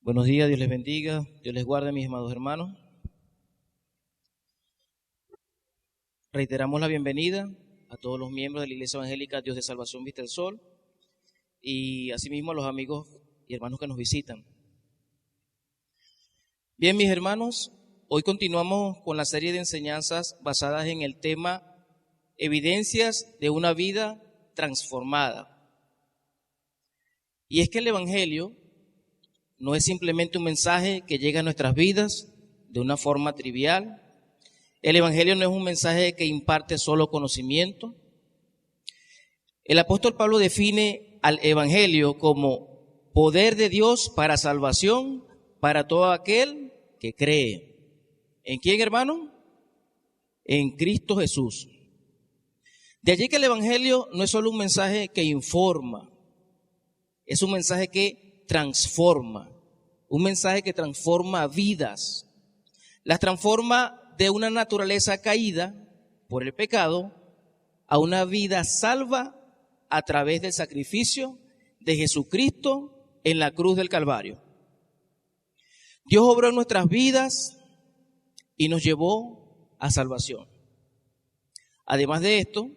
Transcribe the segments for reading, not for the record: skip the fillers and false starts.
Buenos días, Dios les bendiga, Dios les guarde, mis amados hermanos. Reiteramos la bienvenida a todos los miembros de la Iglesia Evangélica Dios de Salvación Vista del Sol y asimismo a los amigos y hermanos que nos visitan. Bien, mis hermanos, hoy continuamos con la serie de enseñanzas basadas en el tema Evidencias de una vida transformada. Y es que el Evangelio no es simplemente un mensaje que llega a nuestras vidas de una forma trivial. El Evangelio no es un mensaje que imparte solo conocimiento. El apóstol Pablo define al Evangelio como poder de Dios para salvación para todo aquel que cree. ¿En quién, hermano? En Cristo Jesús. De allí que el Evangelio no es solo un mensaje que informa, es un mensaje que transforma. Un mensaje que transforma vidas, las transforma de una naturaleza caída por el pecado a una vida salva a través del sacrificio de Jesucristo en la cruz del Calvario. Dios obró en nuestras vidas y nos llevó a salvación. Además de esto,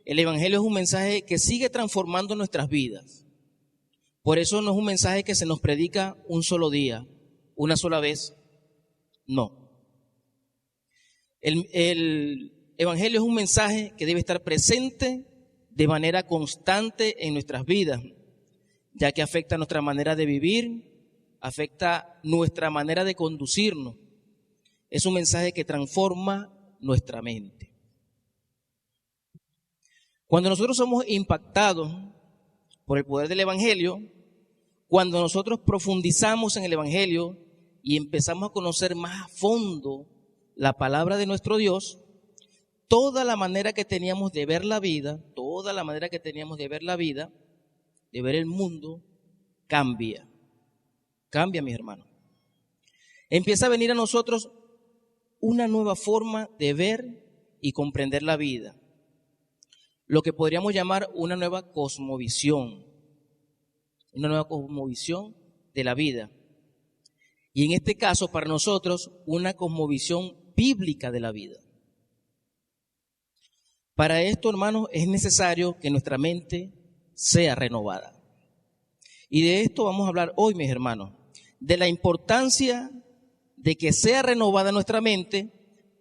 el Evangelio es un mensaje que sigue transformando nuestras vidas. Por eso no es un mensaje que se nos predica un solo día, una sola vez. No. El Evangelio es un mensaje que debe estar presente de manera constante en nuestras vidas, ya que afecta nuestra manera de vivir, afecta nuestra manera de conducirnos. Es un mensaje que transforma nuestra mente. Cuando nosotros somos impactados por el poder del Evangelio, cuando nosotros profundizamos en el Evangelio y empezamos a conocer más a fondo la palabra de nuestro Dios, toda la manera que teníamos de ver la vida, de ver el mundo, cambia. Cambia, mis hermanos. Empieza a venir a nosotros una nueva forma de ver y comprender la vida. Lo que podríamos llamar una nueva cosmovisión de la vida. Y en este caso, para nosotros, una cosmovisión bíblica de la vida. Para esto, hermanos, es necesario que nuestra mente sea renovada. Y de esto vamos a hablar hoy, mis hermanos, de la importancia de que sea renovada nuestra mente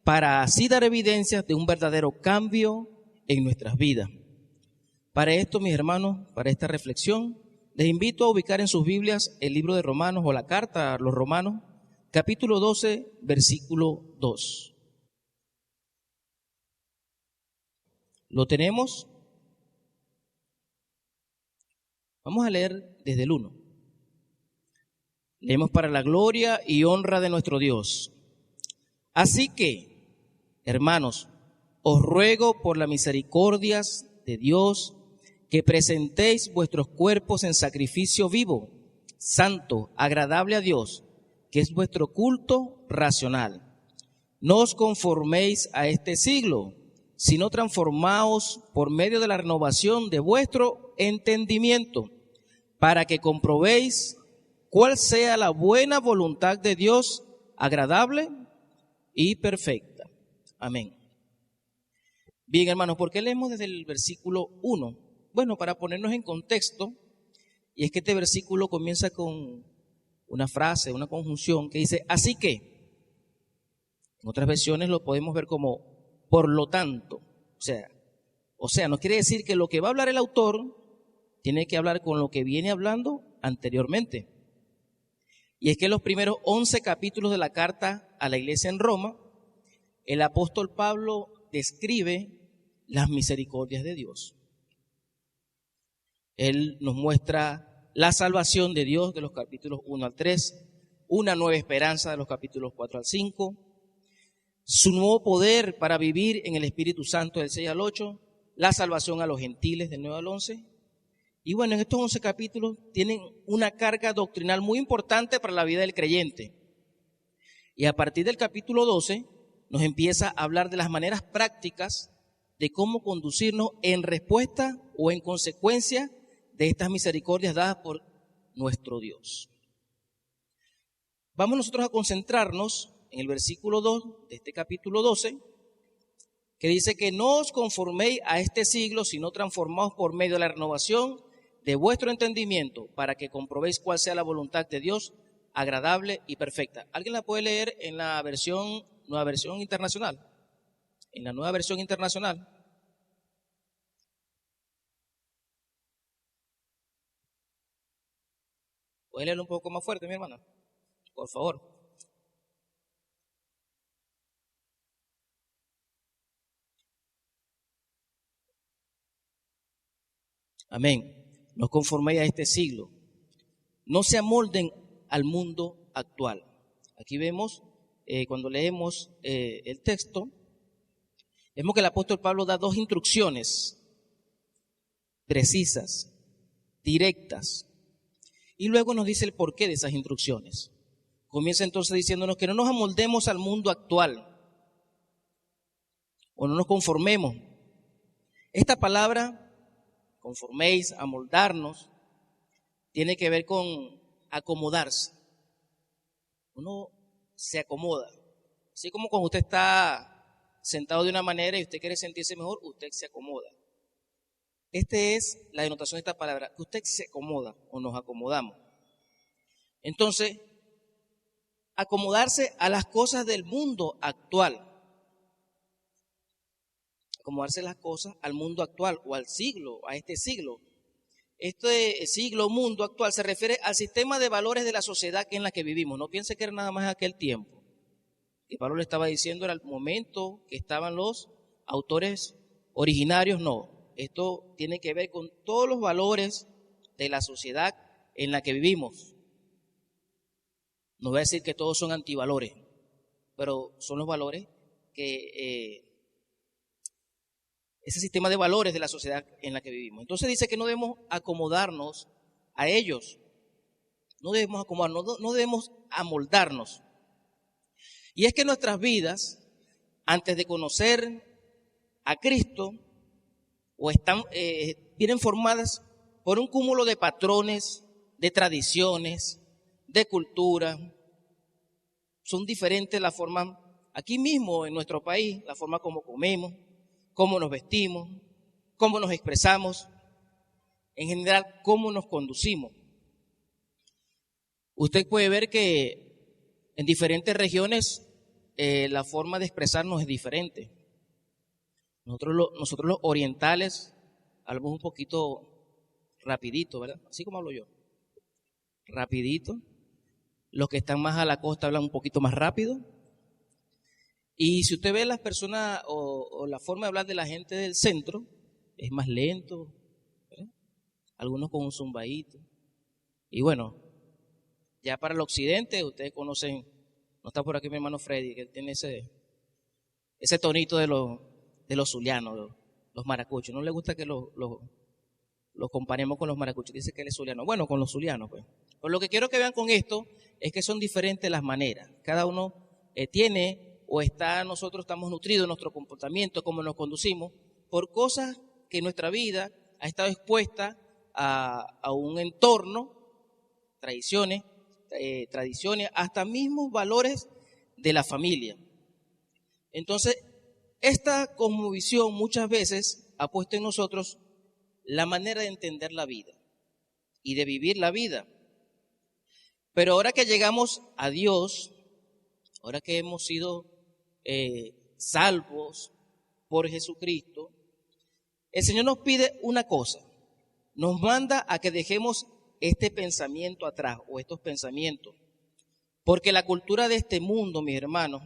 para así dar evidencias de un verdadero cambio en nuestras vidas. Para esto, mis hermanos, para esta reflexión, les invito a ubicar en sus Biblias el libro de Romanos o la carta a los Romanos, capítulo 12, versículo 2. ¿Lo tenemos? Vamos a leer desde el 1. Leemos para la gloria y honra de nuestro Dios. Así que, hermanos, os ruego por las misericordias de Dios que presentéis vuestros cuerpos en sacrificio vivo, santo, agradable a Dios, que es vuestro culto racional. No os conforméis a este siglo, sino transformaos por medio de la renovación de vuestro entendimiento, para que comprobéis cuál sea la buena voluntad de Dios, agradable y perfecta. Amén. Bien, hermanos, ¿por qué leemos desde el versículo 1? Bueno, para ponernos en contexto, y es que este versículo comienza con una frase, una conjunción que dice, así que, en otras versiones lo podemos ver como, por lo tanto, o sea, no quiere decir que lo que va a hablar el autor tiene que hablar con lo que viene hablando anteriormente. Y es que en los primeros 11 capítulos de la carta a la iglesia en Roma, el apóstol Pablo describe las misericordias de Dios. Él nos muestra la salvación de Dios de los capítulos 1 al 3, una nueva esperanza de los capítulos 4 al 5, su nuevo poder para vivir en el Espíritu Santo del 6 al 8, la salvación a los gentiles del 9 al 11. Y bueno, en estos 11 capítulos tienen una carga doctrinal muy importante para la vida del creyente. Y a partir del capítulo 12 nos empieza a hablar de las maneras prácticas de cómo conducirnos en respuesta o en consecuencia de estas misericordias dadas por nuestro Dios. vamos nosotros a concentrarnos en el versículo 2 de este capítulo 12, que dice que no os conforméis a este siglo, sino transformaos por medio de la renovación de vuestro entendimiento, para que comprobéis cuál sea la voluntad de Dios, agradable y perfecta. ¿Alguien la puede leer en la nueva versión internacional? En la nueva versión internacional. ¿Puede leerlo un poco más fuerte, mi hermana? Por favor. Amén. No conforméis a este siglo. No se amolden al mundo actual. Aquí vemos, cuando leemos el texto, vemos que el apóstol Pablo da dos instrucciones precisas, directas, y luego nos dice el porqué de esas instrucciones. Comienza entonces diciéndonos que no nos amoldemos al mundo actual, o no nos conformemos. Esta palabra, conforméis, amoldarnos, tiene que ver con acomodarse. Uno se acomoda. Así como cuando usted está sentado de una manera y usted quiere sentirse mejor, usted se acomoda. Esta es la denotación de esta palabra, que usted se acomoda o nos acomodamos. Entonces, acomodarse a las cosas del mundo actual. Acomodarse las cosas al mundo actual o al siglo, a este siglo. Este siglo, mundo actual, se refiere al sistema de valores de la sociedad en la que vivimos. No piense que era nada más aquel tiempo. Y Pablo le estaba diciendo, era el momento que estaban los autores originarios, no. Esto tiene que ver con todos los valores de la sociedad en la que vivimos. No voy a decir que todos son antivalores, pero son los valores que ese sistema de valores de la sociedad en la que vivimos. Entonces dice que no debemos acomodarnos a ellos, no debemos acomodarnos, no debemos amoldarnos. Y es que nuestras vidas, antes de conocer a Cristo, vienen formadas por un cúmulo de patrones, de tradiciones, de cultura. Son diferentes la forma, aquí mismo en nuestro país, la forma como comemos, cómo nos vestimos, cómo nos expresamos, en general, cómo nos conducimos. Usted puede ver que en diferentes regiones la forma de expresarnos es diferente. Nosotros los orientales hablamos un poquito rapidito, ¿verdad? Así como hablo yo, rapidito. Los que están más a la costa hablan un poquito más rápido. Y si usted ve las personas o la forma de hablar de la gente del centro, es más lento, ¿verdad? Algunos con un zumbadito. Y bueno, ya para el occidente, ustedes conocen, no está por aquí mi hermano Freddy, que él tiene ese tonito de los zulianos, los maracuchos. No le gusta que los comparemos con los maracuchos, dice que él es zuliano. Bueno, con los zulianos, pues. Pero lo que quiero que vean con esto es que son diferentes las maneras. Cada uno tiene nosotros estamos nutridos en nuestro comportamiento, cómo nos conducimos, por cosas que nuestra vida ha estado expuesta a un entorno, tradiciones, hasta mismos valores de la familia. Entonces, esta cosmovisión muchas veces ha puesto en nosotros la manera de entender la vida y de vivir la vida. Pero ahora que llegamos a Dios, ahora que hemos sido salvos por Jesucristo, el Señor nos pide una cosa, nos manda a que dejemos este pensamiento atrás o estos pensamientos, porque la cultura de este mundo, mis hermanos,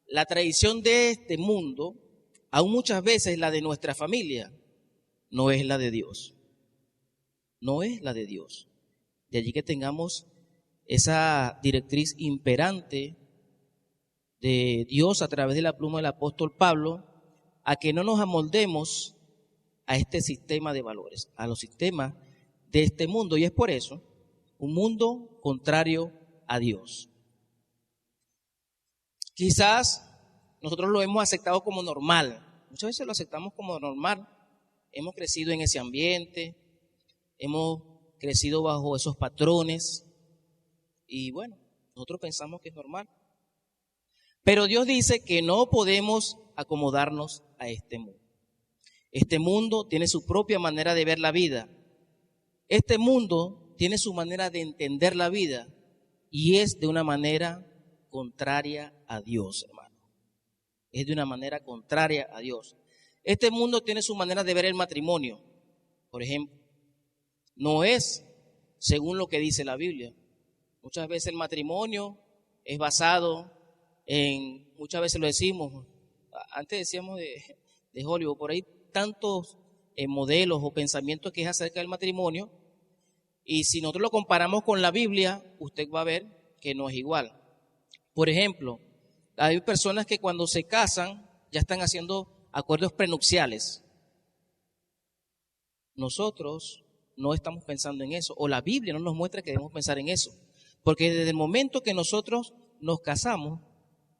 la tradición de este mundo, aún muchas veces la de nuestra familia, no es la de Dios, no es la de Dios. De allí que tengamos esa directriz imperante de Dios a través de la pluma del apóstol Pablo, a que no nos amoldemos a este sistema de valores, a los sistemas de este mundo. Y es por eso un mundo contrario a Dios. Quizás nosotros lo hemos aceptado como normal, muchas veces lo aceptamos como normal, hemos crecido en ese ambiente, hemos crecido bajo esos patrones y bueno, Nosotros pensamos que es normal. Pero Dios dice que no podemos acomodarnos a este mundo. Este mundo tiene su propia manera de ver la vida. Este mundo tiene su manera de entender la vida y es de una manera contraria a Dios, hermano. Es de una manera contraria a Dios. Este mundo tiene su manera de ver el matrimonio, por ejemplo. No es según lo que dice la Biblia. Muchas veces el matrimonio es basado en, muchas veces lo decimos, antes decíamos de Hollywood, por ahí tantos modelos o pensamientos que es acerca del matrimonio, y si nosotros lo comparamos con la Biblia, usted va a ver que no es igual. Por ejemplo, hay personas que cuando se casan ya están haciendo acuerdos prenupciales. Nosotros no estamos pensando en eso, o la Biblia no nos muestra que debemos pensar en eso, porque desde el momento que nosotros nos casamos,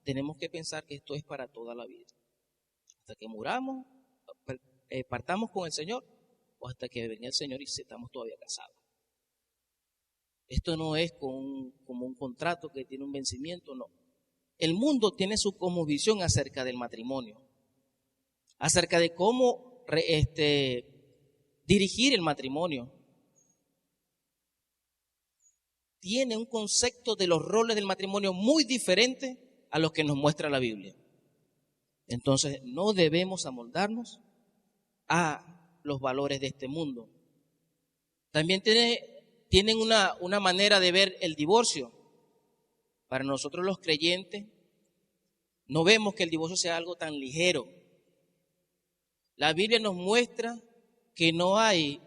tenemos que pensar que esto es para toda la vida. Hasta que muramos, partamos con el Señor, o hasta que venga el Señor y estamos todavía casados. Esto no es como un contrato que tiene un vencimiento, no. El mundo tiene su cosmovisión acerca del matrimonio, acerca de cómo dirigir el matrimonio. Tiene un concepto de los roles del matrimonio muy diferente a los que nos muestra la Biblia. Entonces, no debemos amoldarnos a los valores de este mundo. También tienen una manera de ver el divorcio. Para nosotros los creyentes, no vemos que el divorcio sea algo tan ligero. La Biblia nos muestra que no hay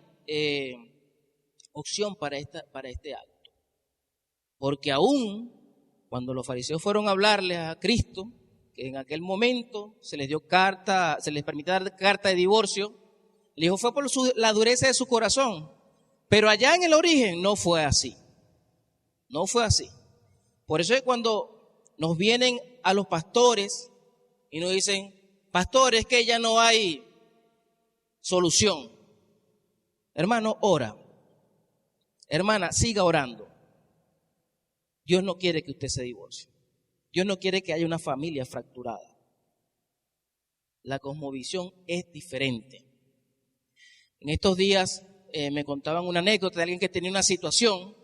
opción para este acto. Porque aún cuando los fariseos fueron a hablarles a Cristo, que en aquel momento se les permitió dar carta de divorcio, le dijo fue por la dureza de su corazón. Pero allá en el origen no fue así. No fue así. Por eso es cuando nos vienen a los pastores y nos dicen, pastor, es que ya no hay solución. Hermano, ora. Hermana, siga orando. Dios no quiere que usted se divorcie. Dios no quiere que haya una familia fracturada. La cosmovisión es diferente. En estos días me contaban una anécdota de alguien que tenía una situación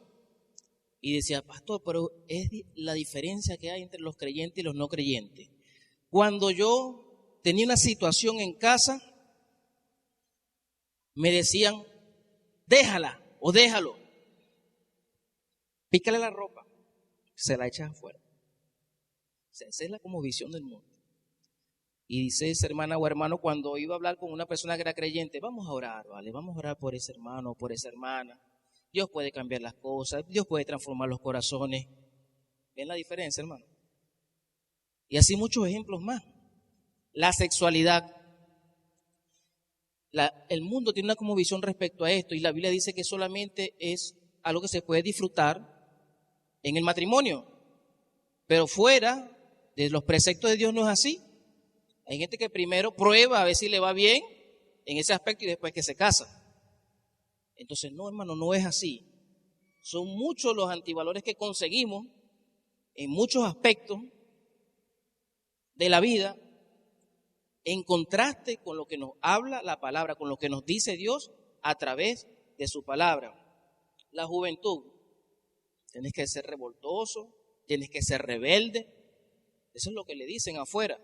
y decía, pastor, pero es la diferencia que hay entre los creyentes y los no creyentes. Cuando yo tenía una situación en casa, me decían, déjala o déjalo. Pícale la ropa, se la echas afuera. O sea, esa es la cosmovisión del mundo. Y dice esa hermana o hermano, cuando iba a hablar con una persona que era creyente, vamos a orar, ¿vale? Vamos a orar por ese hermano o por esa hermana. Dios puede cambiar las cosas, Dios puede transformar los corazones. ¿Ven la diferencia, hermano? Y así muchos ejemplos más. La sexualidad. El mundo tiene una cosmovisión respecto a esto y la Biblia dice que solamente es algo que se puede disfrutar en el matrimonio. Pero fuera de los preceptos de Dios no es así. Hay gente que primero prueba a ver si le va bien en ese aspecto y después que se casa. Entonces, no, hermano, no es así. Son muchos los antivalores que conseguimos en muchos aspectos de la vida en contraste con lo que nos habla la palabra, con lo que nos dice Dios a través de su palabra. La juventud, tienes que ser revoltoso, tienes que ser rebelde. Eso es lo que le dicen afuera.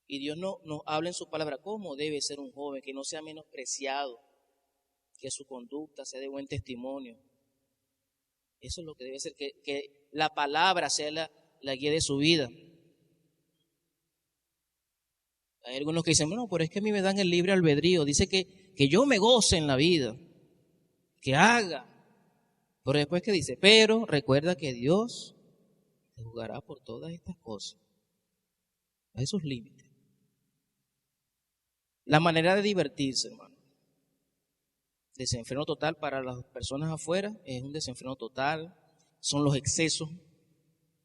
Y Dios nos habla en su palabra cómo debe ser un joven, que no sea menospreciado, que su conducta sea de buen testimonio. Eso es lo que debe ser, que la palabra sea la guía de su vida. Hay algunos que dicen, no, pero es que a mí me dan el libre albedrío. Dice que yo me goce en la vida, que haga. Pero después que dice, pero recuerda que Dios te juzgará por todas estas cosas, a esos límites. La manera de divertirse, hermano. Desenfreno total para las personas afuera, es un desenfreno total, son los excesos.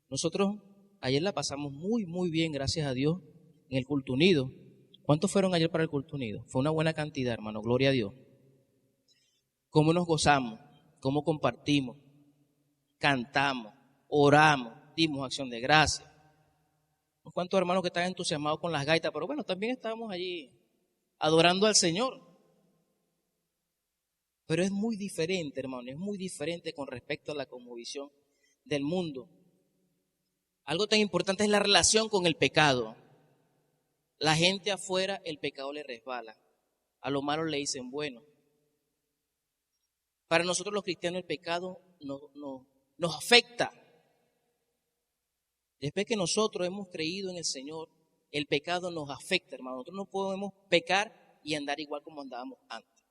Nosotros ayer la pasamos muy, muy bien, gracias a Dios, en el culto unido. ¿Cuántos fueron ayer para el culto unido? Fue una buena cantidad, hermano, gloria a Dios. ¿Cómo nos gozamos? ¿Cómo compartimos? cantamos, oramos, dimos acción de gracia. Unos cuantos hermanos que están entusiasmados con las gaitas, pero bueno, también estábamos allí adorando al Señor. Pero es muy diferente, hermano, es muy diferente con respecto a la cosmovisión del mundo. Algo tan importante es la relación con el pecado. La gente afuera, el pecado le resbala. A lo malo le dicen bueno. Para nosotros los cristianos el pecado nos afecta. Después que nosotros hemos creído en el Señor, el pecado nos afecta, hermano. Nosotros no podemos pecar y andar igual como andábamos antes.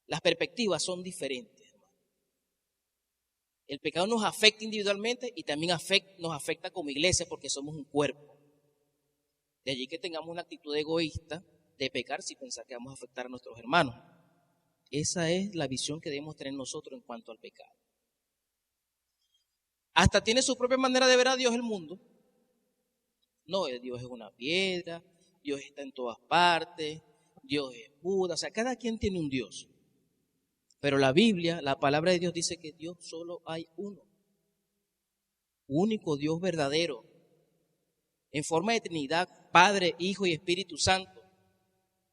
Las perspectivas son diferentes, hermano. El pecado nos afecta individualmente y también nos afecta como iglesia porque somos un cuerpo. De allí que tengamos una actitud egoísta de pecar sin pensar que vamos a afectar a nuestros hermanos. Esa es la visión que debemos tener nosotros en cuanto al pecado. Hasta tiene su propia manera de ver a Dios el mundo. No, Dios es una piedra, Dios está en todas partes, Dios es Buda, o sea, cada quien tiene un Dios. Pero la Biblia, la palabra de Dios dice que Dios solo hay uno. Único Dios verdadero, en forma de Trinidad, Padre, Hijo y Espíritu Santo.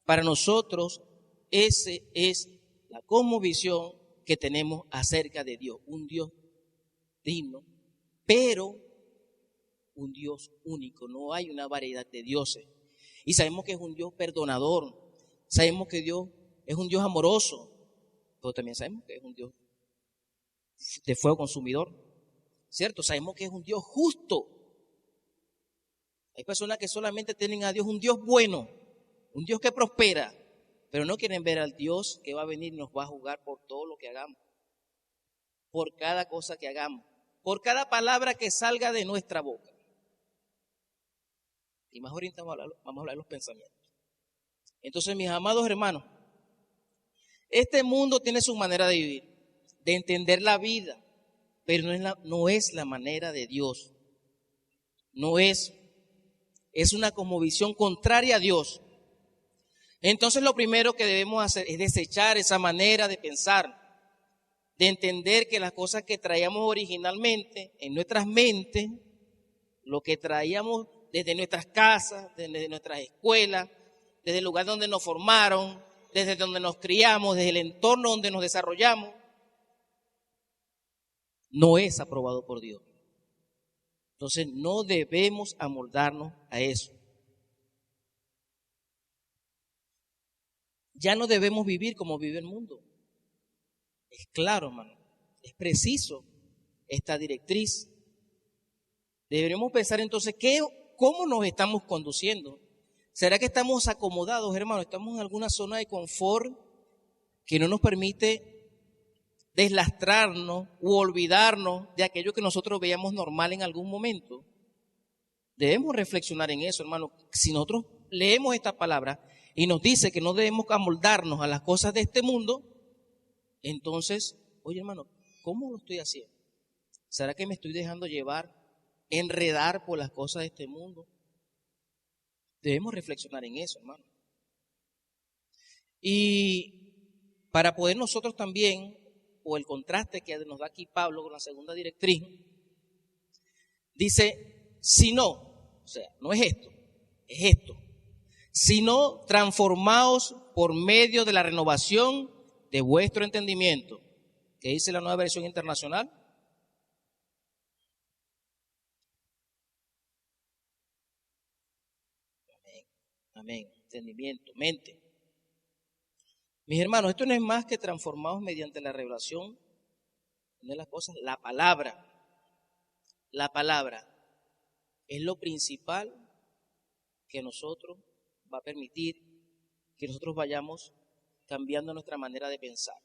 Para nosotros, esa es la cosmovisión que tenemos acerca de Dios. Un Dios digno, pero un Dios único. No hay una variedad de dioses. Y sabemos que es un Dios perdonador. Sabemos que Dios es un Dios amoroso. Pero también sabemos que es un Dios de fuego consumidor. ¿Cierto? Sabemos que es un Dios justo. Hay personas que solamente tienen a Dios un Dios bueno, un Dios que prospera, pero no quieren ver al Dios que va a venir y nos va a juzgar por todo lo que hagamos, por cada cosa que hagamos, por cada palabra que salga de nuestra boca. Y más ahorita vamos a hablar de los pensamientos. Entonces, mis amados hermanos, este mundo tiene su manera de vivir, de entender la vida, pero no es la manera de Dios. Es una cosmovisión contraria a Dios. Entonces lo primero que debemos hacer es desechar esa manera de pensar, de entender que las cosas que traíamos originalmente en nuestras mentes, lo que traíamos desde nuestras casas, desde nuestras escuelas, desde el lugar donde nos formaron, desde donde nos criamos, desde el entorno donde nos desarrollamos, no es aprobado por Dios. Entonces no debemos amoldarnos a eso. Ya no debemos vivir como vive el mundo. Es claro, hermano, es preciso esta directriz. Deberemos pensar entonces cómo nos estamos conduciendo. ¿Será que estamos acomodados, hermano? ¿Estamos en alguna zona de confort que no nos permite deslastrarnos u olvidarnos de aquello que nosotros veíamos normal en algún momento? Debemos reflexionar en eso, hermano. Si nosotros leemos esta palabra y nos dice que no debemos amoldarnos a las cosas de este mundo, entonces, oye hermano, ¿cómo lo estoy haciendo? ¿Será que me estoy dejando llevar, enredar por las cosas de este mundo? Debemos reflexionar en eso, hermano. Y para poder nosotros también, o el contraste que nos da aquí Pablo con la segunda directriz, dice, si no, o sea, no es esto, es esto, sino transformaos por medio de la renovación de vuestro entendimiento. ¿Qué dice la Nueva Versión Internacional? Amén, amén, entendimiento, mente. Mis hermanos, esto no es más que transformados mediante la revelación de las cosas. La palabra es lo principal que nosotros va a permitir que nosotros vayamos cambiando nuestra manera de pensar.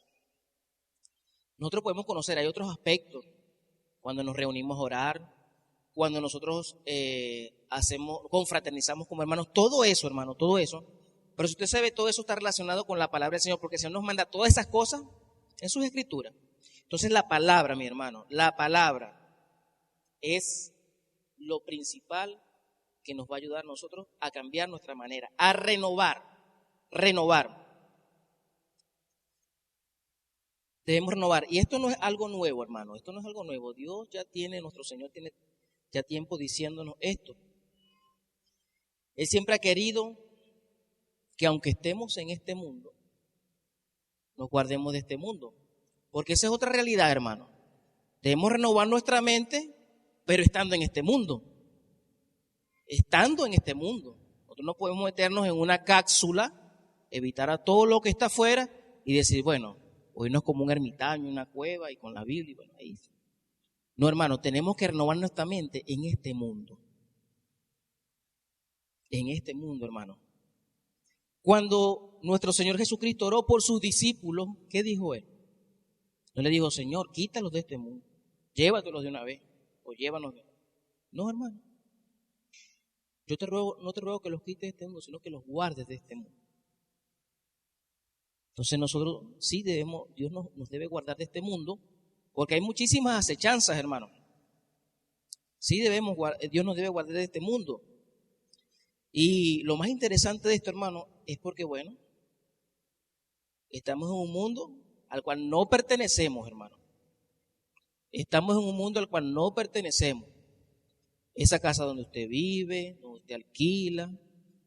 Nosotros podemos conocer, hay otros aspectos, cuando nos reunimos a orar, cuando nosotros confraternizamos como hermanos, todo eso, hermano, todo eso. Pero si usted sabe, todo eso está relacionado con la palabra del Señor, porque el Señor nos manda todas esas cosas en sus escrituras. Entonces la palabra, mi hermano, la palabra es lo principal que nos va a ayudar a nosotros a cambiar nuestra manera, a renovar. Debemos renovar. Y esto no es algo nuevo, hermano. Esto no es algo nuevo. Dios ya tiene, nuestro Señor tiene ya tiempo diciéndonos esto. Él siempre ha querido que aunque estemos en este mundo, nos guardemos de este mundo. Porque esa es otra realidad, hermano. Debemos renovar nuestra mente, pero estando en este mundo. Estando en este mundo. Nosotros no podemos meternos en una cápsula, evitar a todo lo que está afuera y decir, bueno, hoy no es como un ermitaño, una cueva y con la Biblia. Y bueno, ahí. No, hermano, tenemos que renovar nuestra mente en este mundo. En este mundo, hermano. Cuando nuestro Señor Jesucristo oró por sus discípulos, ¿qué dijo Él? No le dijo, Señor, quítalos de este mundo, llévatelos de una vez, o llévanos de una vez. No, hermano. Yo te ruego, no te ruego que los quites de este mundo, sino que los guardes de este mundo. Entonces nosotros sí debemos, Dios nos debe guardar de este mundo, porque hay muchísimas acechanzas, hermano. Sí Dios nos debe guardar de este mundo. Y lo más interesante de esto, hermano, es porque, bueno, estamos en un mundo al cual no pertenecemos, hermano. Estamos en un mundo al cual no pertenecemos. Esa casa donde usted vive, donde usted alquila,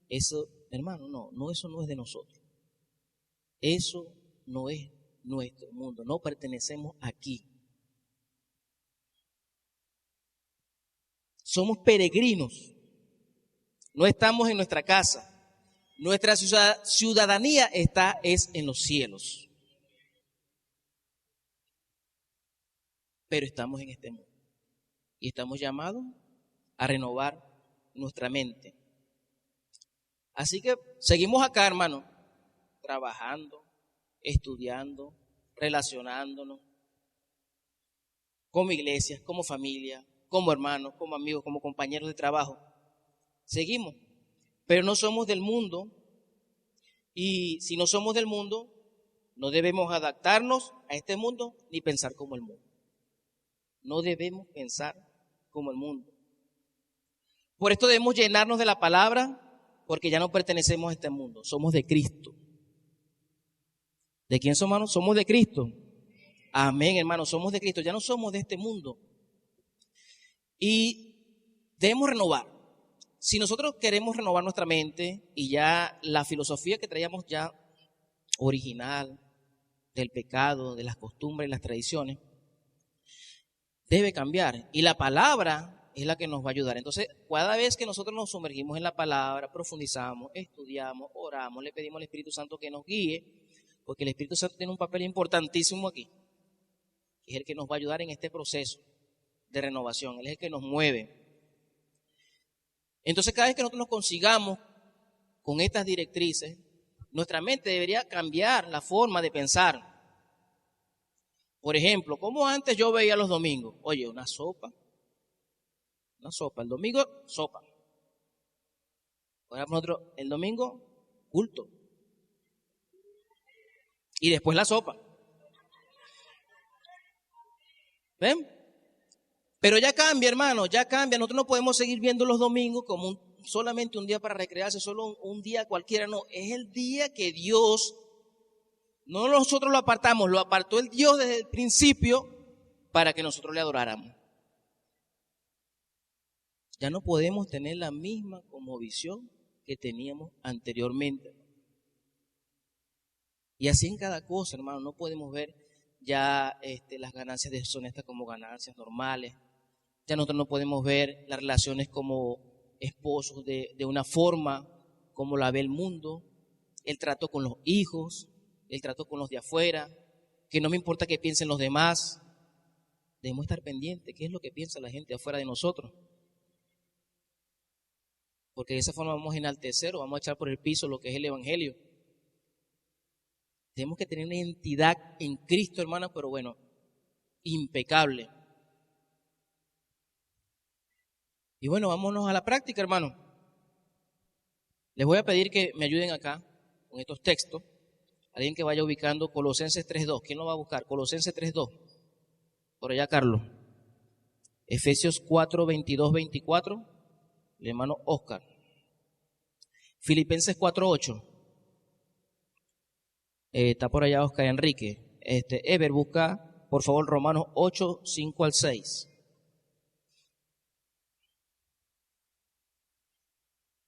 eso, hermano, no, eso no es de nosotros. Eso no es nuestro mundo, no pertenecemos aquí. Somos peregrinos, no estamos en nuestra casa. Nuestra ciudadanía es en los cielos. Pero estamos en este mundo y estamos llamados a renovar nuestra mente. Así que seguimos acá, hermano, trabajando, estudiando, relacionándonos como iglesia, como familia, como hermanos, como amigos, como compañeros de trabajo. Seguimos, pero no somos del mundo, y si no somos del mundo, no debemos adaptarnos a este mundo ni pensar como el mundo. No debemos pensar como el mundo. Por esto debemos llenarnos de la palabra, porque ya no pertenecemos a este mundo, somos de Cristo. ¿De quién somos, hermanos? Somos de Cristo. Amén, hermanos, somos de Cristo, ya no somos de este mundo. Y debemos renovar. Si nosotros queremos renovar nuestra mente y ya la filosofía que traíamos ya original del pecado, de las costumbres, las tradiciones, debe cambiar. Y la palabra es la que nos va a ayudar. Entonces, cada vez que nosotros nos sumergimos en la palabra, profundizamos, estudiamos, oramos, le pedimos al Espíritu Santo que nos guíe, porque el Espíritu Santo tiene un papel importantísimo aquí. Es el que nos va a ayudar en este proceso de renovación. Él es el que nos mueve. Entonces, cada vez que nosotros nos consigamos con estas directrices, nuestra mente debería cambiar la forma de pensar. Por ejemplo, como antes yo veía los domingos, oye, una sopa, el domingo, sopa. Ahora nosotros, el domingo, culto. Y después la sopa. ¿Ven? Pero ya cambia, hermano, ya cambia. Nosotros no podemos seguir viendo los domingos como solamente un día para recrearse, solo un día cualquiera. No, es el día que Dios, no nosotros lo apartamos, lo apartó el Dios desde el principio para que nosotros le adoráramos. Ya no podemos tener la misma como visión que teníamos anteriormente. Y así en cada cosa, hermano, no podemos ver ya las ganancias deshonestas como ganancias normales. Ya nosotros no podemos ver las relaciones como esposos de una forma como la ve el mundo, el trato con los hijos, el trato con los de afuera, que no me importa qué piensen los demás. Debemos estar pendientes, qué es lo que piensa la gente afuera de nosotros. Porque de esa forma vamos a enaltecer o vamos a echar por el piso lo que es el Evangelio. Tenemos que tener una identidad en Cristo, hermano, pero bueno, impecable. Y bueno, vámonos a la práctica, hermano. Les voy a pedir que me ayuden acá con estos textos. Alguien que vaya ubicando Colosenses 3.2. ¿Quién lo va a buscar? Colosenses 3.2. Por allá, Carlos. Efesios 4.22-24. El hermano Oscar. Filipenses 4.8. Está por allá Oscar Enrique. Ever, busca por favor Romanos 8, 5 al 6.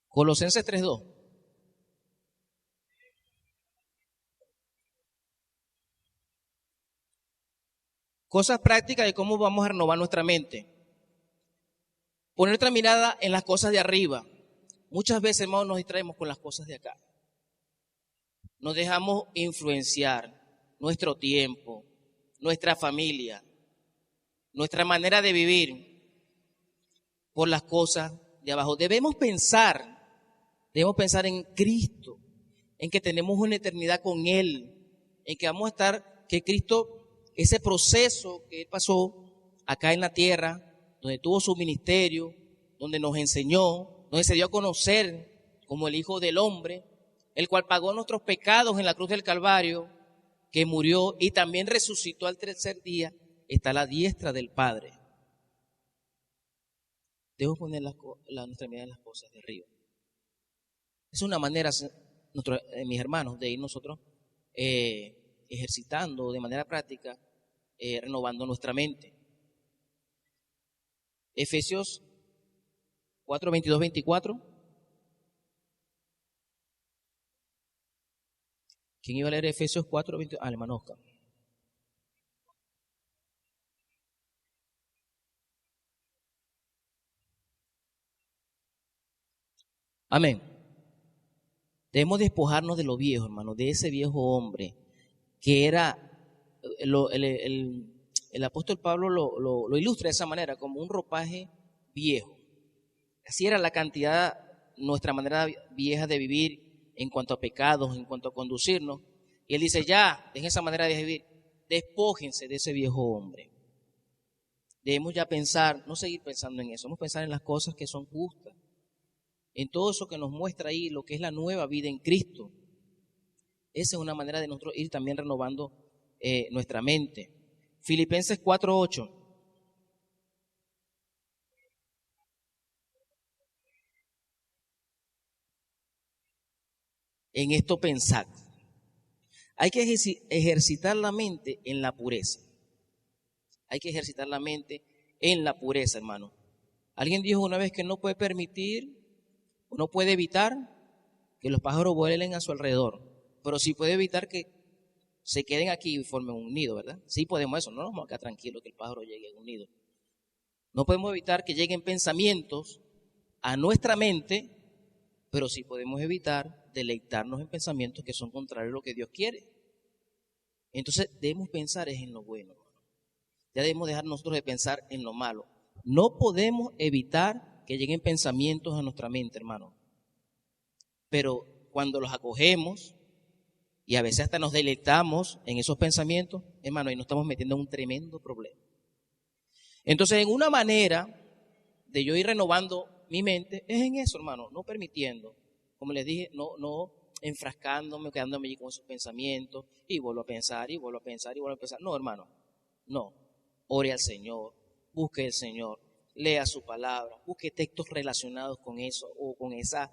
Colosenses 3, 2. Cosas prácticas de cómo vamos a renovar nuestra mente. Poner nuestra mirada en las cosas de arriba. Muchas veces, hermanos, nos distraemos con las cosas de acá. Nos dejamos influenciar nuestro tiempo, nuestra familia, nuestra manera de vivir por las cosas de abajo. Debemos pensar en Cristo, en que tenemos una eternidad con Él, en que vamos a estar, que Cristo, ese proceso que Él pasó acá en la tierra, donde tuvo su ministerio, donde nos enseñó, donde se dio a conocer como el Hijo del Hombre, el cual pagó nuestros pecados en la cruz del Calvario, que murió y también resucitó al tercer día, está a la diestra del Padre. Debemos poner nuestra mirada en las cosas de arriba. Es una manera, mis hermanos, de ir nosotros ejercitando de manera práctica, renovando nuestra mente. Efesios 4, 22, 24. ¿Quién iba a leer Efesios 4, 22? Hermano Oscar. Amén. Debemos despojarnos de lo viejo, hermano, de ese viejo hombre que era, el apóstol Pablo lo ilustra de esa manera, como un ropaje viejo. Así era la cantidad, nuestra manera vieja de vivir en cuanto a pecados, en cuanto a conducirnos. Y él dice, ya, dejen esa manera de vivir, despójense de ese viejo hombre. Debemos ya pensar, no seguir pensando en eso, debemos pensar en las cosas que son justas, en todo eso que nos muestra ahí lo que es la nueva vida en Cristo. Esa es una manera de nosotros ir también renovando nuestra mente. Filipenses 4:8. En esto pensad. Hay que ejercitar la mente en la pureza. Hay que ejercitar la mente en la pureza, hermano. Alguien dijo una vez que no puede permitir, no puede evitar que los pájaros vuelen a su alrededor, pero sí puede evitar que se queden aquí y formen un nido, ¿verdad? Sí podemos eso, no nos vamos a quedar tranquilos que el pájaro llegue a un nido. No podemos evitar que lleguen pensamientos a nuestra mente, pero sí podemos evitar deleitarnos en pensamientos que son contrarios a lo que Dios quiere. Entonces debemos pensar es en lo bueno. Ya debemos dejar nosotros de pensar en lo malo. No podemos evitar que lleguen pensamientos a nuestra mente, hermano. Pero cuando los acogemos y a veces hasta nos deleitamos en esos pensamientos, hermano, ahí nos estamos metiendo en un tremendo problema. Entonces, en una manera de yo ir renovando mi mente es en eso, hermano, no permitiendo, como les dije, no enfrascándome, quedándome allí con esos pensamientos y vuelvo a pensar y vuelvo a pensar y vuelvo a pensar. No, hermano, no. Ore al Señor, busque al Señor, lea su palabra, busque textos relacionados con eso o con esa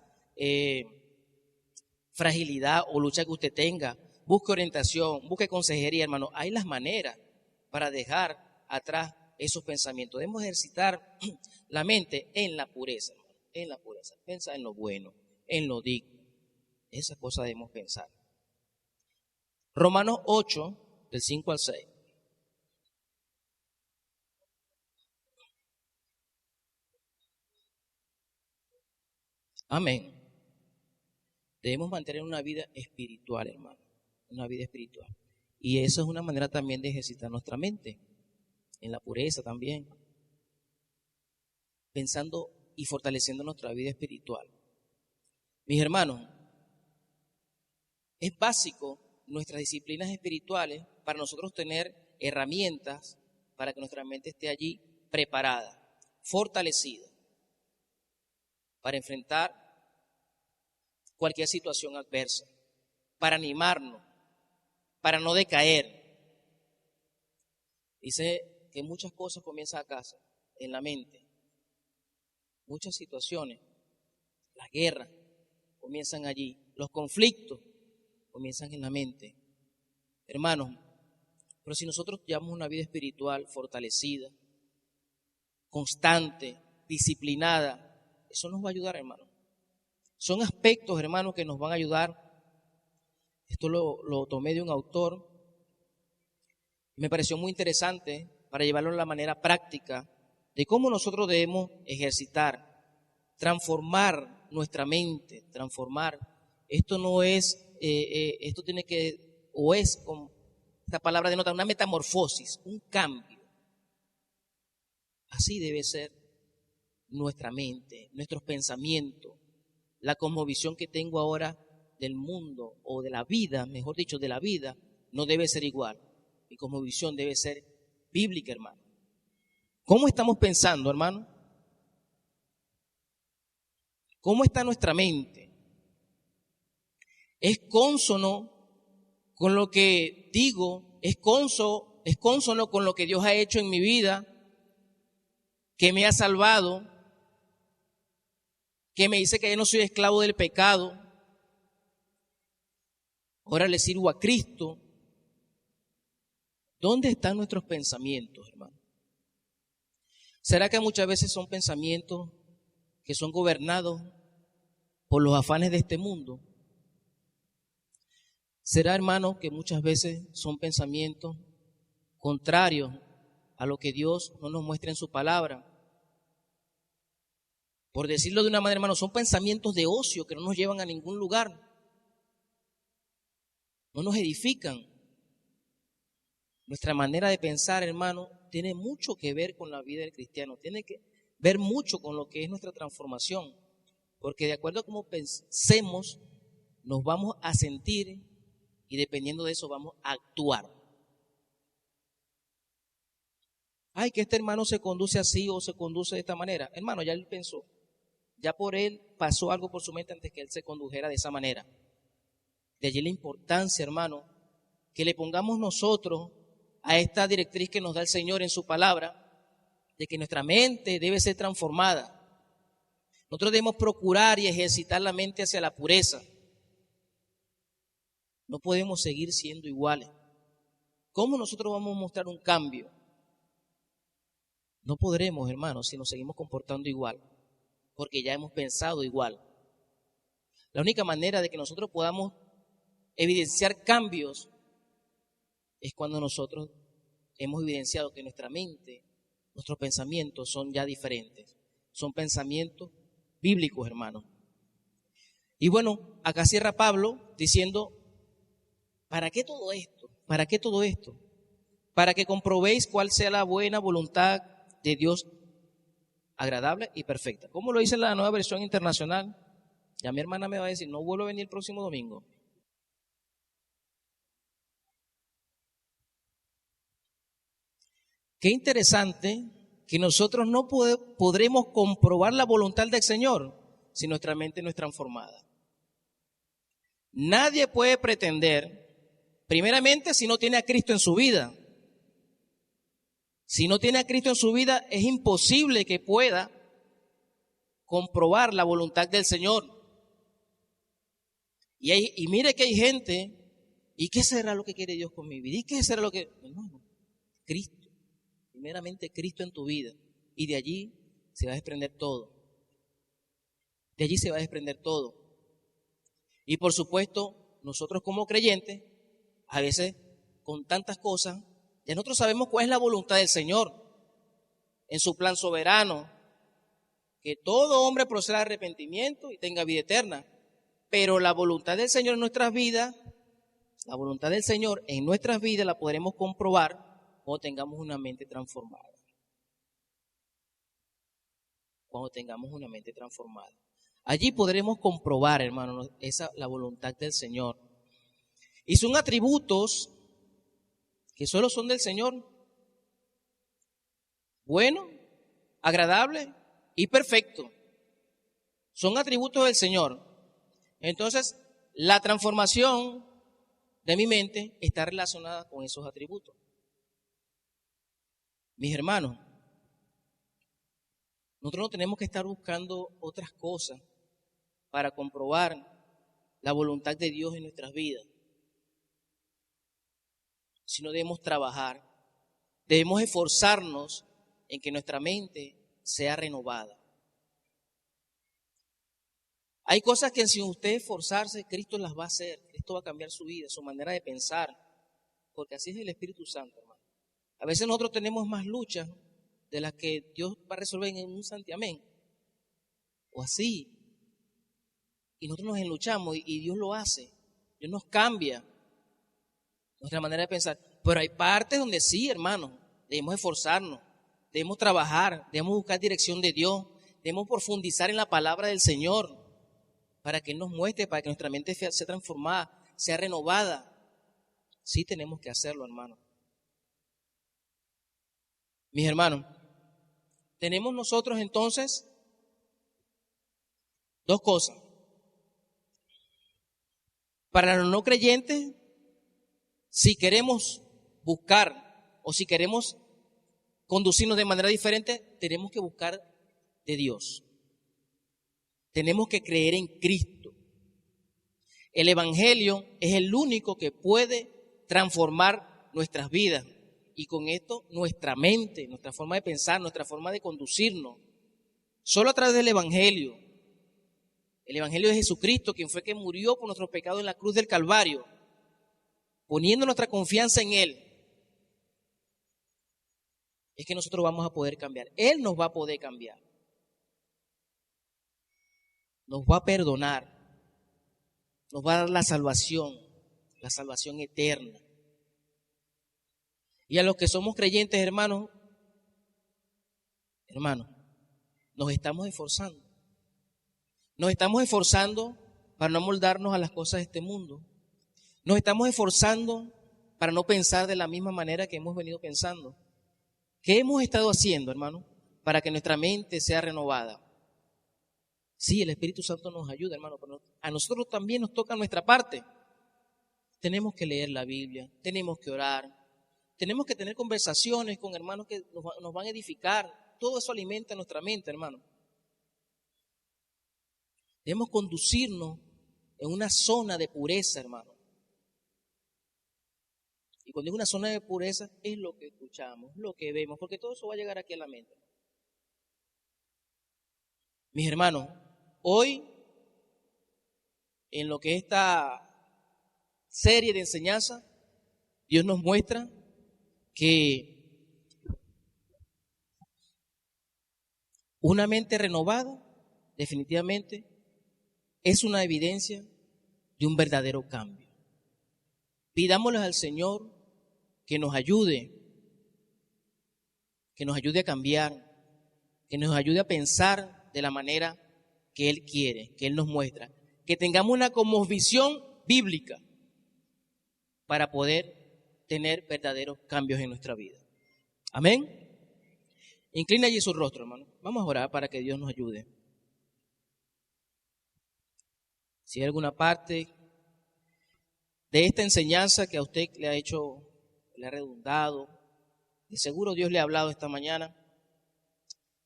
fragilidad o lucha que usted tenga. Busque orientación, busque consejería, hermano. Hay las maneras para dejar atrás esos pensamientos. Debemos ejercitar la mente en la pureza, hermano, en la pureza. Pensar en lo bueno, en lo digno. Esas cosas debemos pensar. Romanos 8, del 5 al 6. Amén. Debemos mantener una vida espiritual, hermano. Una vida espiritual. Y eso es una manera también de ejercitar nuestra mente. En la pureza también. Pensando y fortaleciendo nuestra vida espiritual. Mis hermanos, es básico nuestras disciplinas espirituales para nosotros tener herramientas para que nuestra mente esté allí preparada, fortalecida, para enfrentar cualquier situación adversa, para animarnos, para no decaer. Dice que muchas cosas comienzan acá, en la mente. Muchas situaciones, las guerras comienzan allí, los conflictos comienzan en la mente. Hermanos, Pero si nosotros llevamos una vida espiritual fortalecida, constante, disciplinada, eso nos va a ayudar, hermano. Son aspectos, hermano, que nos van a ayudar. Esto lo tomé de un autor. Me pareció muy interesante para llevarlo de la manera práctica de cómo nosotros debemos ejercitar, transformar nuestra mente, transformar. Esto no es, esto tiene que, o es, con esta palabra denota una metamorfosis, un cambio. Así debe ser nuestra mente, nuestros pensamientos, la cosmovisión que tengo ahora del mundo o de la vida, mejor dicho, de la vida, no debe ser igual. Mi cosmovisión debe ser bíblica, hermano. ¿Cómo estamos pensando, hermano? ¿Cómo está nuestra mente? ¿Es cónsono con lo que digo? ¿Es cónsono con lo que Dios ha hecho en mi vida? ¿Que me ha salvado? ¿Que me dice que yo no soy esclavo del pecado? Ahora le sirvo a Cristo. ¿Dónde están nuestros pensamientos, hermano? ¿Será que muchas veces son pensamientos que son gobernados por los afanes de este mundo? ¿Será, hermano, que muchas veces son pensamientos contrarios a lo que Dios no nos muestra en su palabra? Por decirlo de una manera, hermano, son pensamientos de ocio que no nos llevan a ningún lugar. No nos edifican. Nuestra manera de pensar, hermano, tiene mucho que ver con la vida del cristiano. Tiene que ver mucho con lo que es nuestra transformación. Porque de acuerdo a cómo pensemos, nos vamos a sentir y dependiendo de eso vamos a actuar. Ay, que este hermano se conduce así o se conduce de esta manera. Hermano, ya él pensó. Ya por él pasó algo por su mente antes que él se condujera de esa manera. De allí la importancia, hermano, que le pongamos nosotros a esta directriz que nos da el Señor en su palabra, de que nuestra mente debe ser transformada. Nosotros debemos procurar y ejercitar la mente hacia la pureza. No podemos seguir siendo iguales. ¿Cómo nosotros vamos a mostrar un cambio? No podremos, hermanos, si nos seguimos comportando igual, porque ya hemos pensado igual. La única manera de que nosotros podamos evidenciar cambios es cuando nosotros hemos evidenciado que nuestra mente, nuestros pensamientos son ya diferentes. Son pensamientos bíblicos, hermanos. Y bueno, acá cierra Pablo diciendo, ¿para qué todo esto? ¿Para qué todo esto? Para que comprobéis cuál sea la buena voluntad de Dios agradable y perfecta. ¿Cómo lo dice la Nueva Versión Internacional? Ya mi hermana me va a decir, no vuelvo a venir el próximo domingo. Qué interesante que nosotros no podremos comprobar la voluntad del Señor si nuestra mente no es transformada. Nadie puede pretender, primeramente, si no tiene a Cristo en su vida. Si no tiene a Cristo en su vida, es imposible que pueda comprobar la voluntad del Señor. Y mire que hay gente, ¿y qué será lo que quiere Dios con mi vida? ¿Y qué será lo que...? Hermano, Cristo. Primeramente Cristo en tu vida. Y de allí se va a desprender todo. De allí se va a desprender todo. Y por supuesto, nosotros como creyentes, a veces con tantas cosas, ya nosotros sabemos cuál es la voluntad del Señor en su plan soberano, que todo hombre proceda a arrepentimiento y tenga vida eterna. Pero la voluntad del Señor en nuestras vidas, la voluntad del Señor en nuestras vidas la podremos comprobar cuando tengamos una mente transformada. Cuando tengamos una mente transformada. Allí podremos comprobar, hermano, la voluntad del Señor. Y son atributos que solo son del Señor. Bueno, agradable y perfecto. Son atributos del Señor. Entonces, la transformación de mi mente está relacionada con esos atributos. Mis hermanos, nosotros no tenemos que estar buscando otras cosas para comprobar la voluntad de Dios en nuestras vidas. sino debemos trabajar. Debemos esforzarnos en que nuestra mente sea renovada. Hay cosas que sin usted esforzarse, Cristo las va a hacer. Cristo va a cambiar su vida, su manera de pensar, porque así es el Espíritu Santo, hermano. A veces nosotros tenemos más luchas de las que Dios va a resolver en un santiamén, o así. Y nosotros nos enluchamos y Dios lo hace. Dios nos cambia nuestra manera de pensar. Pero hay partes donde sí, hermano, debemos esforzarnos, debemos trabajar, debemos buscar dirección de Dios, debemos profundizar en la palabra del Señor para que Él nos muestre, para que nuestra mente sea transformada, sea renovada. Sí tenemos que hacerlo, hermano. Mis hermanos, tenemos nosotros entonces dos cosas. Para los no creyentes, si queremos buscar o si queremos conducirnos de manera diferente, tenemos que buscar de Dios. Tenemos que creer en Cristo. El Evangelio es el único que puede transformar nuestras vidas y con esto nuestra mente, nuestra forma de pensar, nuestra forma de conducirnos. Solo a través del Evangelio. El Evangelio de Jesucristo, quien fue que murió por nuestros pecados en la cruz del Calvario, poniendo nuestra confianza en Él, es que nosotros vamos a poder cambiar. Él nos va a poder cambiar. Nos va a perdonar. Nos va a dar la salvación eterna. Y a los que somos creyentes, hermanos, nos estamos esforzando. Nos estamos esforzando para no amoldarnos a las cosas de este mundo. Nos estamos esforzando para no pensar de la misma manera que hemos venido pensando. ¿Qué hemos estado haciendo, hermano, para que nuestra mente sea renovada? Sí, el Espíritu Santo nos ayuda, hermano, pero a nosotros también nos toca nuestra parte. Tenemos que leer la Biblia, tenemos que orar, tenemos que tener conversaciones con hermanos que nos van a edificar. Todo eso alimenta nuestra mente, hermano. Debemos conducirnos en una zona de pureza, hermano. Y cuando digo una zona de pureza, es lo que escuchamos, lo que vemos, porque todo eso va a llegar aquí a la mente. Mis hermanos, hoy, en lo que es esta serie de enseñanza, Dios nos muestra que una mente renovada, definitivamente, es una evidencia de un verdadero cambio. Pidámosle al Señor que nos ayude a cambiar, que nos ayude a pensar de la manera que Él quiere, que Él nos muestra, que tengamos una cosmovisión bíblica para poder tener verdaderos cambios en nuestra vida. Amén. Inclina allí su rostro, hermano. Vamos a orar para que Dios nos ayude. Si hay alguna parte de esta enseñanza que a usted le ha redundado, de seguro Dios le ha hablado esta mañana,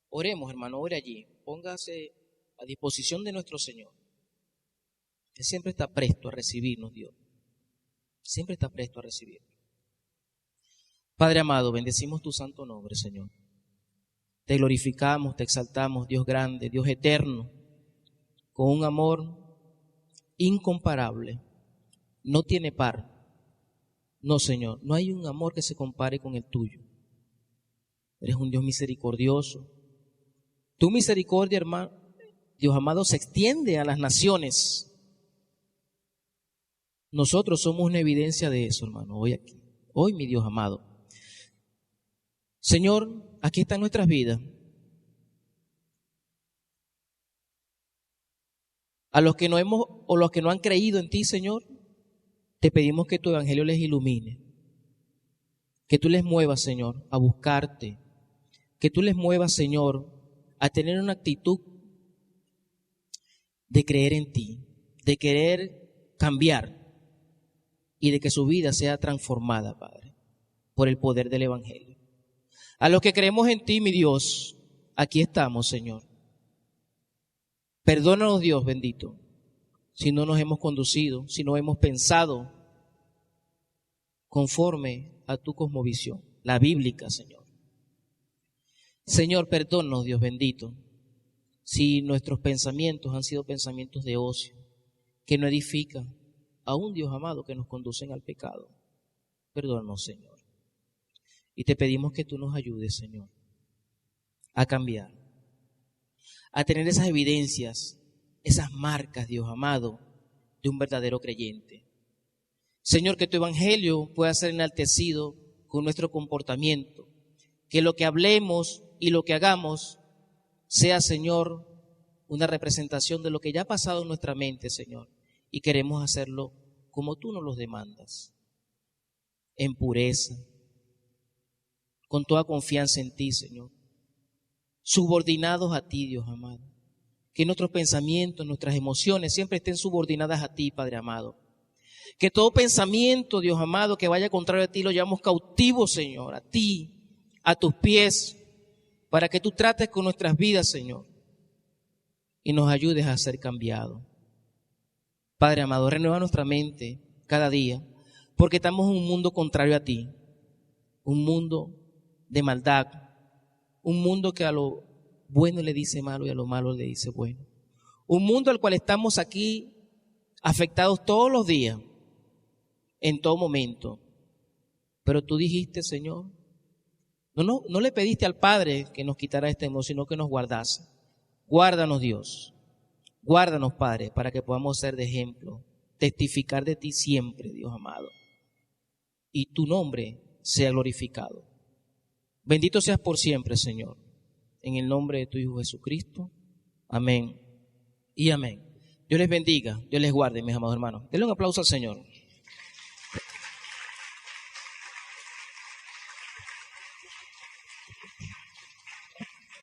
oremos, hermano, ore allí, póngase a disposición de nuestro Señor, que siempre está presto a recibirnos, Dios, siempre está presto a recibirnos. Padre amado, bendecimos tu santo nombre, Señor. Te glorificamos, te exaltamos, Dios grande, Dios eterno, con un amor incomparable, no tiene par. No, Señor, no hay un amor que se compare con el tuyo. Eres un Dios misericordioso. Tu misericordia, hermano, Dios amado, se extiende a las naciones. Nosotros somos una evidencia de eso, hermano, hoy aquí. Hoy, mi Dios amado. Señor, aquí están nuestras vidas. A los que no hemos o los que no han creído en ti, Señor, te pedimos que tu evangelio les ilumine, que tú les muevas, Señor, a buscarte, que tú les muevas, Señor, a tener una actitud de creer en ti, de querer cambiar y de que su vida sea transformada, Padre, por el poder del evangelio. A los que creemos en ti, mi Dios, aquí estamos, Señor. Perdónanos, Dios bendito, si no nos hemos conducido, si no hemos pensado conforme a tu cosmovisión, la bíblica, Señor. Señor, perdónanos, Dios bendito, si nuestros pensamientos han sido pensamientos de ocio, que no edifican, a un Dios amado, que nos conducen al pecado. Perdónanos, Señor. Y te pedimos que tú nos ayudes, Señor, a cambiar, a tener esas evidencias, esas marcas, Dios amado, de un verdadero creyente. Señor, que tu evangelio pueda ser enaltecido con nuestro comportamiento, que lo que hablemos y lo que hagamos sea, Señor, una representación de lo que ya ha pasado en nuestra mente, Señor, y queremos hacerlo como tú nos lo demandas, en pureza, con toda confianza en ti, Señor, subordinados a ti, Dios amado, que nuestros pensamientos, nuestras emociones siempre estén subordinadas a ti, Padre amado, que todo pensamiento, Dios amado, que vaya contrario a ti lo llevamos cautivo, Señor, a ti, a tus pies, para que tú trates con nuestras vidas, Señor, y nos ayudes a ser cambiados. Padre amado, renueva nuestra mente cada día, porque estamos en un mundo contrario a ti, un mundo de maldad, un mundo que a lo bueno le dice malo y a lo malo le dice bueno, un mundo al cual estamos aquí afectados todos los días, en todo momento. Pero tú dijiste, Señor, no le pediste al Padre que nos quitara este temor, sino que nos guardase. Guárdanos, Dios. Guárdanos, Padre, para que podamos ser de ejemplo, testificar de ti siempre, Dios amado, y tu nombre sea glorificado. Bendito seas por siempre, Señor, en el nombre de tu Hijo Jesucristo. Amén y amén. Dios les bendiga, Dios les guarde, mis amados hermanos. Denle un aplauso al Señor.